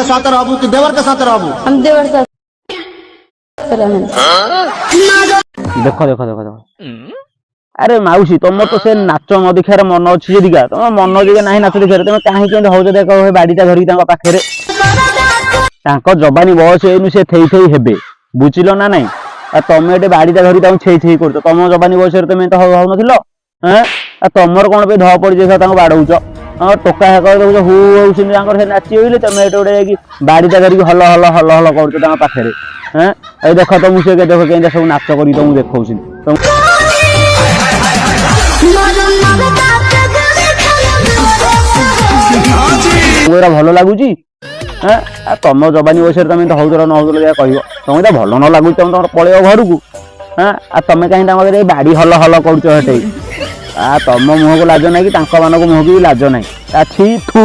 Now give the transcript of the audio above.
साथ रहबू कि देवर के साथ रहबू? हम देवर साथ रहें। देख देख देख देख अरे माउसी तुम तो से नाच न देखार मन अच्छी जदिका तुम मन जगह ना नाच देखार तुम कहीं हौज देख बाड़ीटा धरिकी पाखे जबानी बयस एनु से थई थई हेबे बुझिल ना नाई तुम ये बाड़ीटा धरी छेई छेई कर तुम जबानी बयस तुम तो हौ नथिल तुमर कौन पे ध पड़ जाए बाड़ौच टोका हेक देखो हु हूँ नाची होइले तुम ये गोटे बाड़ीटा धरिकी हल हल हल हल कर पाखे ए देख तुम से देख के सब नाच कर तुमको देखा भल लगुच तुम जबानी बयस तुम तो हौदल न हौदल कह तुम तो भल न लगुच तुम तुम पलैब घर को तुम कहीं बाड़ी हल हल कर तुम मुह को लाज ना कि मुह को भी लाज ना छी थू